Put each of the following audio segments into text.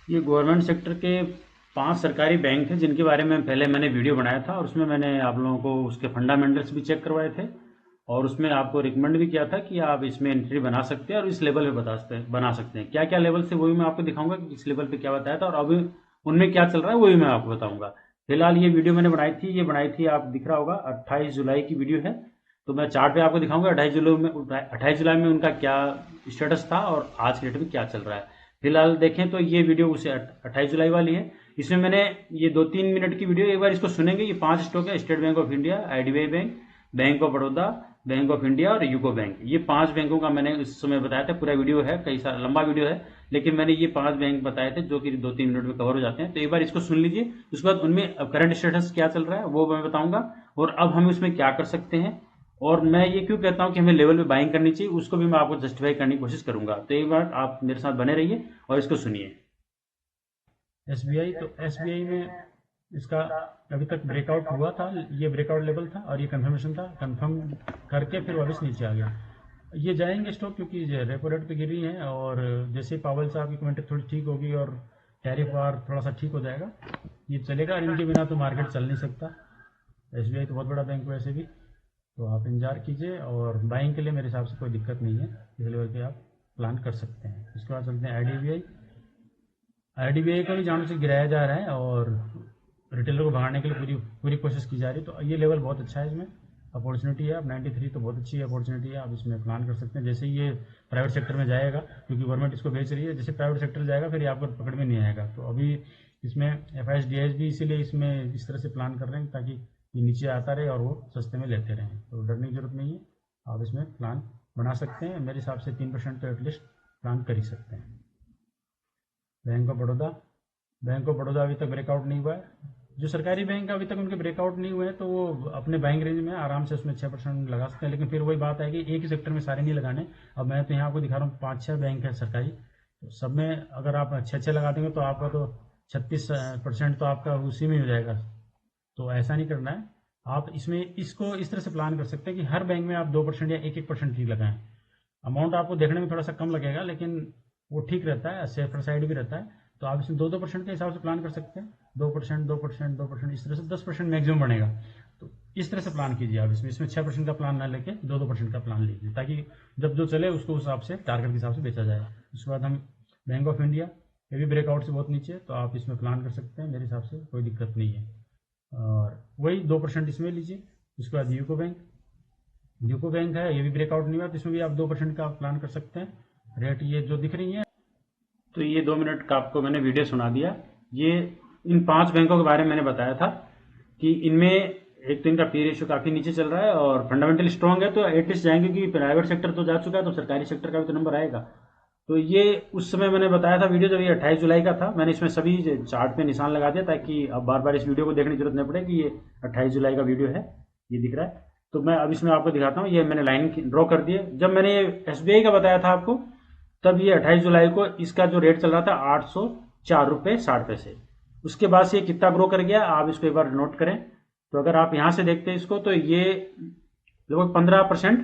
ये government sector के 5 सरकारी बैंक थे जिनके बारे में पहले मैंने वीडियो बनाया था, और उसमें मैंने आप लोगों को उसके फंडामेंटल्स भी चेक करवाए थे, और उसमें आपको रिकमेंड भी किया था कि आप इसमें एंट्री बना सकते हैं और इस लेवल पे बना सकते हैं। क्या क्या लेवल से वो भी मैं आपको दिखाऊंगा कि किस लेवल पे क्या बताया था, और अभी उनमें क्या चल रहा है वो भी मैं आपको बताऊंगा। फिलहाल ये वीडियो मैंने बनाई थी, ये बनाई थी, आप दिख रहा होगा, 28 जुलाई की वीडियो है। तो मैं चार्ट पे आपको दिखाऊंगा 28 जुलाई में उनका क्या स्टेटस था और आज के डेट में क्या चल रहा है। फिलहाल देखें तो ये वीडियो उसे 28 जुलाई वाली है। इसमें मैंने ये 2-3 मिनट की वीडियो, एक बार इसको सुनेंगे। ये 5 स्टॉक है: state bank of India, IDBI bank, bank of Baroda, bank of India और यूको बैंक। ये 5 बैंकों का मैंने इस समय बताया था। पूरा वीडियो है, कई सारा लंबा वीडियो है, लेकिन मैंने ये 5 बैंक बताए थे जो कि 2-3 मिनट में कवर हो जाते हैं। तो एक बार इसको सुन लीजिए, उसके बाद उनमें करंट स्टेटस क्या चल रहा है वो मैं बताऊंगा, और अब हम उसमें क्या कर सकते हैं, और मैं ये क्यों कहता हूं कि हमें लेवल पे बाइंग करनी चाहिए, उसको भी मैं आपको जस्टिफाई करने की कोशिश करूंगा। तो एक बार आप मेरे साथ बने रहिए और इसको सुनिए। एसबीआई, तो एसबीआई में इसका अभी तक ब्रेकआउट हुआ था, ये ब्रेकआउट लेवल था और ये कंफर्मेशन था, कंफर्म करके फिर वापस नीचे आ गया। ये जाएंगे स्टॉक क्योंकि रेपो रेट पे गिरी है, और जैसे पावल साहब की कमेंट थोड़ी ठीक होगी और टैरिफ वार थोड़ा सा ठीक हो जाएगा, ये चलेगा। और इनके बिना तो मार्केट चल नहीं सकता। एसबीआई तो बहुत बड़ा बैंक वैसे भी, तो आप इंतजार कीजिए, और बाइंग के लिए मेरे हिसाब से कोई दिक्कत नहीं है, इस लेवल पे आप प्लान कर सकते हैं। उसके बाद चलते हैं आईडीबीआई। आईडीबीआई को भी जानों से गिराया जा रहा है और रिटेलर को भगाने के लिए पूरी पूरी कोशिश की जा रही है। तो ये लेवल बहुत अच्छा है, इसमें अपॉर्चुनिटी है। अब 93 तो बहुत अच्छी अपॉर्चुनिटी है, आप इसमें प्लान कर सकते हैं। जैसे ही ये प्राइवेट सेक्टर में जाएगा, क्योंकि गवर्नमेंट इसको बेच रही है, जैसे प्राइवेट सेक्टर जाएगा फिर ये आपको पकड़ में नहीं आएगा। तो अभी इसमें F I S D S भी इसीलिए इसमें इस तरह से प्लान कर रहे हैं ताकि ये नीचे आता रहे और वो सस्ते में लेते रहें। तो डरने की जरूरत नहीं है, आप इसमें प्लान बना सकते हैं। मेरे हिसाब से 3% तो एटलीस्ट प्लान कर ही सकते हैं। Bank of Baroda, bank of Baroda अभी तक ब्रेकआउट नहीं हुआ है। जो सरकारी बैंक अभी तक उनके ब्रेकआउट नहीं हुए हैं, तो वो अपने बाइंग रेंज में आराम से उसमें 6% लगा सकते हैं। लेकिन फिर वही बात है कि एक ही सेक्टर में सारे नहीं लगाने। अब मैं तो यहाँ आपको दिखा रहा हूँ 5-6 बैंक है सरकारी, तो सब में अगर आप अच्छे अच्छे लगा देंगे तो आपका तो 36% तो आपका उसी में हो जाएगा। तो ऐसा नहीं करना है। आप इसमें इसको इस तरह से प्लान कर सकते हैं कि हर बैंक में आप 2% या 1-1% ही लगाएं। अमाउंट आपको देखने में थोड़ा सा कम लगेगा, लेकिन वो ठीक रहता है, सेफर साइड भी रहता है। तो आप इसमें 2-2% के हिसाब से प्लान कर सकते हैं। 2%, 2%, 2%, इस तरह से 10% मैक्सिमम बनेगा। तो इस तरह से प्लान कीजिए आप इसमें 6% का प्लान ना लेके 2-2% का प्लान लीजिए, ताकि जब जो चले उसको उस हिसाब से टारगेट के हिसाब से बेचा जाए। उसके बाद हम बैंक ऑफ इंडिया, ये भी ब्रेकआउट से बहुत नीचे है, तो आप इसमें प्लान कर सकते हैं। मेरे हिसाब से कोई दिक्कत नहीं है, और वही 2% इसमें लीजिए। उसके बाद यूको बैंक, यूको बैंक है, ये भी ब्रेकआउट नहीं हुआ, तो इसमें भी आप 2% का प्लान कर सकते हैं। रेट ये जो दिख रही है, तो ये 2 मिनट का आपको मैंने वीडियो सुना दिया। ये इन 5 बैंकों के बारे में मैंने बताया था कि इनमें एक तो इनका पी रेशियो काफी नीचे चल रहा है और फंडामेंटल स्ट्रांग है, तो एटलीस्ट जाएंगे, क्योंकि प्राइवेट सेक्टर तो जा चुका है, तो सरकारी सेक्टर का भी तो नंबर आएगा। तो ये उस समय मैंने बताया था वीडियो, जब ये 28 जुलाई का था। मैंने इसमें सभी चार्ट पे निशान लगा दिया ताकि अब बार बार इस वीडियो को देखने की जरूरत नहीं पड़े कि ये 28 जुलाई का वीडियो है, ये दिख रहा है। तो मैं अब इसमें आपको दिखाता हूँ, ये मैंने लाइन ड्रॉ कर दी है। जब मैंने एसबीआई का बताया था आपको, तब ये 28 जुलाई को इसका जो रेट चल रहा था 804 रुपये 60 पैसे। उसके बाद से ये कितना ग्रो कर गया, आप इसको एक बार नोट करें। तो अगर आप यहां से देखते हैं इसको, तो ये लगभग 15%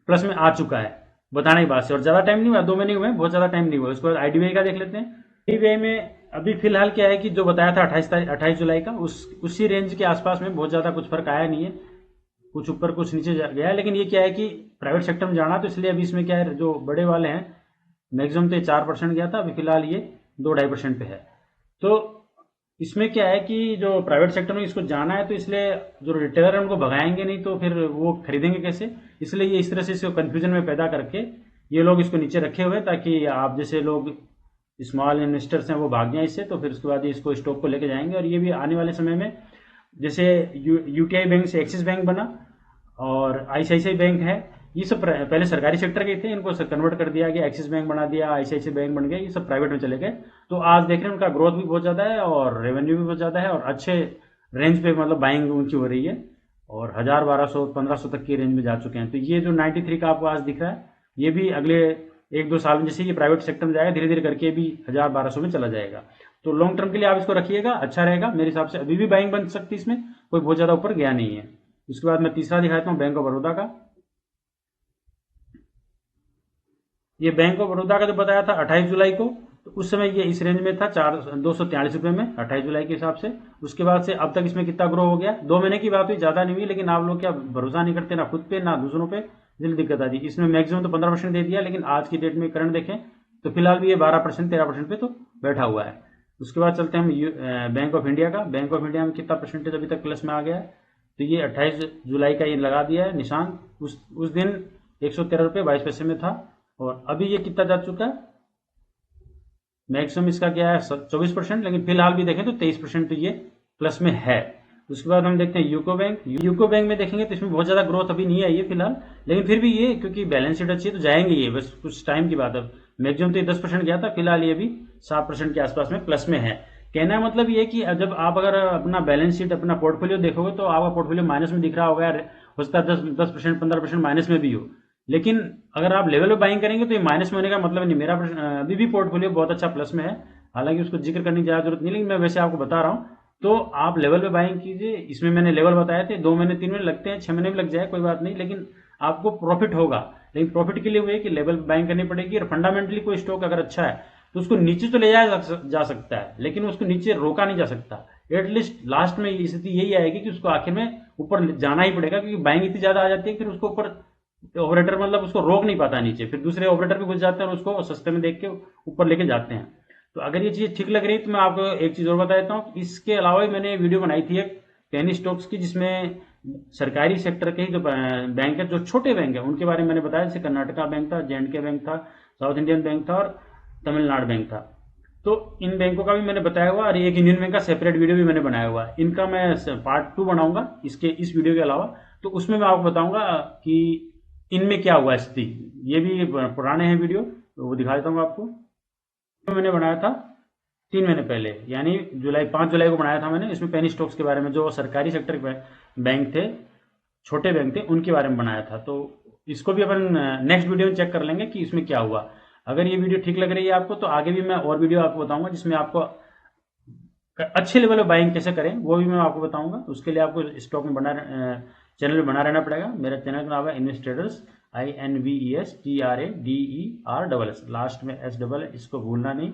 प्लस में आ चुका है बताने की बात से, और ज्यादा टाइम नहीं हुआ, 2 महीने हुए, बहुत ज्यादा टाइम नहीं हुआ। उसके बाद आईडीबीआई का देख लेते हैं। आईडीबीआई में अभी फिलहाल क्या है कि जो बताया था 28 जुलाई का, उसी रेंज के आसपास में बहुत ज्यादा कुछ फर्क आया नहीं है, कुछ ऊपर कुछ नीचे गया है। लेकिन ये क्या है कि प्राइवेट सेक्टर में जाना, तो इसलिए अभी इसमें क्या है, जो बड़े वाले हैं मैक्सिमम तो ये 4% गया था, अभी फिलहाल ये 2-2.5% पे है। तो इसमें क्या है कि जो प्राइवेट सेक्टर में इसको जाना है, तो इसलिए जो रिटेलर है उनको भगाएंगे नहीं, तो फिर वो खरीदेंगे कैसे। इसलिए ये इस तरह से इसको कंफ्यूजन में पैदा करके ये लोग इसको नीचे रखे हुए, ताकि आप जैसे लोग स्मॉल इन्वेस्टर्स हैं वो भाग जाएं इससे। तो फिर उसके बाद ये इसको स्टॉक को लेके जाएंगे, और ये भी आने वाले समय में, जैसे यूटीआई बैंक से एक्सिस बैंक बना और आईसीआईसीआई बैंक है, ये सब पहले सरकारी सेक्टर के थे, इनको कन्वर्ट कर दिया गया, एक्सिस बैंक बना दिया, आईसीआईसीआई बैंक बन गया, ये सब प्राइवेट में चले गए। तो आज देख रहे हैं उनका ग्रोथ भी बहुत ज्यादा है और रेवेन्यू भी बहुत ज्यादा है, और अच्छे रेंज पे मतलब बाइंग उनकी हो रही है, और 1000, 1200, 1500 तक की रेंज में जा चुके हैं। तो ये जो 93 का आपको आज दिख रहा है, ये भी अगले 1-2 साल में, जैसे ये प्राइवेट सेक्टर में जाएगा, धीरे धीरे करके भी 1000, 1200 में चला जाएगा। तो लॉन्ग टर्म के लिए आप इसको रखिएगा, अच्छा रहेगा मेरे हिसाब से। अभी भी बाइंग बन सकती है, इसमें कोई बहुत ज्यादा ऊपर गया नहीं है। उसके बाद मैं तीसरा दिखाता हूँ, बैंक ऑफ बड़ौदा का। ये बैंक ऑफ बड़ौदा का जो बताया था 28 जुलाई को, तो उस समय ये इस रेंज में था 243 रुपये में 28 जुलाई के हिसाब से। उसके बाद से अब तक इसमें कितना ग्रो हो गया, 2 महीने की बात हुई, ज़्यादा नहीं हुई, लेकिन आप लोग क्या भरोसा नहीं करते ना खुद पे ना दूसरों पे, इसलिए दिक्कत आती है। इसमें मैक्सिमम तो 15% दे दिया, लेकिन आज की डेट में करंट देखें तो फिलहाल भी ये 12% 13% पे तो बैठा हुआ है। उसके बाद चलते हैं हम बैंक ऑफ इंडिया का। बैंक ऑफ इंडिया में कितना परसेंटेज अभी तक प्लस में आ गया है, तो ये 28 जुलाई का ये लगा दिया है निशान। उस दिन 113 रुपये 22 पैसे में था, और अभी ये कितना जा चुका है, मैक्सिमम इसका क्या है 24%, लेकिन फिलहाल भी देखें तो 23% तो ये प्लस में है। उसके बाद हम देखते हैं यूको बैंक। यूको बैंक में देखेंगे तो इसमें बहुत ज्यादा ग्रोथ अभी नहीं आई है फिलहाल, लेकिन फिर भी ये क्योंकि बैलेंस शीट अच्छी है तो जाएंगे ये, बस कुछ टाइम की बात है। मैक्सिमम तो ये 10% गया था, फिलहाल ये भी 7% के आसपास में प्लस में है। कहना है मतलब ये कि जब आप अगर अपना बैलेंस शीट अपना पोर्टफोलियो देखोगे तो आपका पोर्टफोलियो माइनस में दिख रहा होगा, हो सकता है 10% 15% माइनस में भी हो, लेकिन अगर आप लेवल पे बाइंग करेंगे तो ये माइनस में होने का मतलब नहीं। मेरा अभी भी पोर्टफोलियो बहुत अच्छा प्लस में है, हालांकि उसको जिक्र करने की ज्यादा जरूरत नहीं, लेकिन मैं वैसे आपको बता रहा हूँ। तो आप लेवल पे बाइंग कीजिए। इसमें मैंने लेवल बताए थे, 2 महीने 3 महीने लगते हैं, 6 महीने भी लग जाए कोई बात नहीं, लेकिन आपको प्रॉफिट होगा। लेकिन प्रॉफिट के लिए वो है कि लेवल पे बाइंग करनी पड़ेगी, और फंडामेंटली कोई स्टॉक अगर अच्छा है तो उसको नीचे तो ले जाया जा सकता है, लेकिन उसको नीचे रोका नहीं जा सकता। एटलीस्ट लास्ट में स्थिति यही आएगी कि उसको आखिर में ऊपर जाना ही पड़ेगा, क्योंकि बाइंग इतनी ज्यादा आ जाती है फिर उसको ऊपर ऑपरेटर मतलब उसको रोक नहीं पाता नीचे, फिर दूसरे ऑपरेटर भी घुस जाते हैं और उसको सस्ते में देख के ऊपर लेके जाते हैं। तो अगर ये चीज ठीक लग रही है तो मैं आपको एक चीज और बता देता हूँ। इसके अलावा मैंने वीडियो बनाई थी एक पेनी स्टॉक्स की, जिसमें सरकारी सेक्टर के ही जो बैंक है, जो छोटे बैंक है उनके बारे में मैंने बताया। जैसे कर्नाटका बैंक था, J&K बैंक था, साउथ इंडियन बैंक था, और तमिलनाडु बैंक था। तो इन बैंकों का भी मैंने बताया हुआ, और एक यूनियन बैंक का सेपरेट वीडियो भी मैंने बनाया हुआ है। इनका मैं पार्ट 2 बनाऊंगा इस वीडियो के अलावा, तो उसमें मैं आपको बताऊंगा कि इनमें क्या हुआ स्थिति। ये भी पुराने हैं वीडियो, तो वो दिखा देता हूँ आपको। तो मैंने बनाया था 3 महीने पहले, यानी 5 जुलाई को बनाया था मैंने। इसमें पेनी स्टॉक्स के बारे में, जो सरकारी सेक्टर के बैंक थे, छोटे बैंक थे, उनके बारे में बनाया था। तो इसको भी अपन नेक्स्ट वीडियो में चेक कर लेंगे कि इसमें क्या हुआ। अगर ये वीडियो ठीक लग रही है आपको, तो आगे भी मैं और वीडियो आपको बताऊंगा जिसमें आपको अच्छे लेवल पर बाइंग कैसे करें वो भी मैं आपको बताऊंगा। उसके लिए आपको स्टॉक में चैनल में बना रहना पड़ेगा। मेरा चैनल का नाम है इन्वेस्ट ट्रेडर्स, INVESTRADERS, लास्ट में S डबल है, इसको भूलना नहीं।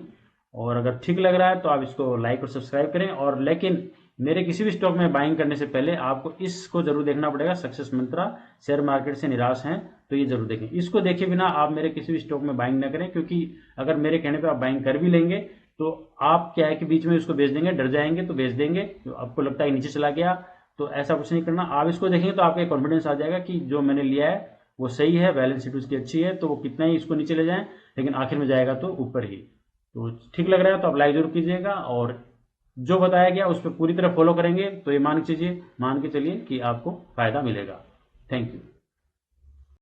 और अगर ठीक लग रहा है तो आप इसको लाइक और सब्सक्राइब करें। और लेकिन मेरे किसी भी स्टॉक में बाइंग करने से पहले आपको इसको जरूर देखना पड़ेगा, सक्सेस मंत्रा, शेयर मार्केट से निराश हैं तो ये जरूर देखें। इसको देखे बिना आप मेरे किसी भी स्टॉक में बाइंग ना करें, क्योंकि अगर मेरे कहने पर आप बाइंग कर भी लेंगे तो आप क्या है कि बीच में इसको बेच देंगे, डर जाएंगे तो बेच देंगे, तो आपको लगता है नीचे चला गया। तो ऐसा कुछ नहीं करना। आप इसको देखेंगे तो आपको कॉन्फिडेंस आ जाएगा कि जो मैंने लिया है वो सही है, बैलेंस शीट उसकी अच्छी है, तो वो कितना ही इसको नीचे ले जाएं, लेकिन आखिर में जाएगा तो ऊपर ही। तो ठीक लग रहा है तो आप लाइक जरूर कीजिएगा, और जो बताया गया उस पर पूरी तरह फॉलो करेंगे तो ये मान के चलिए कि आपको फायदा मिलेगा। Thank you.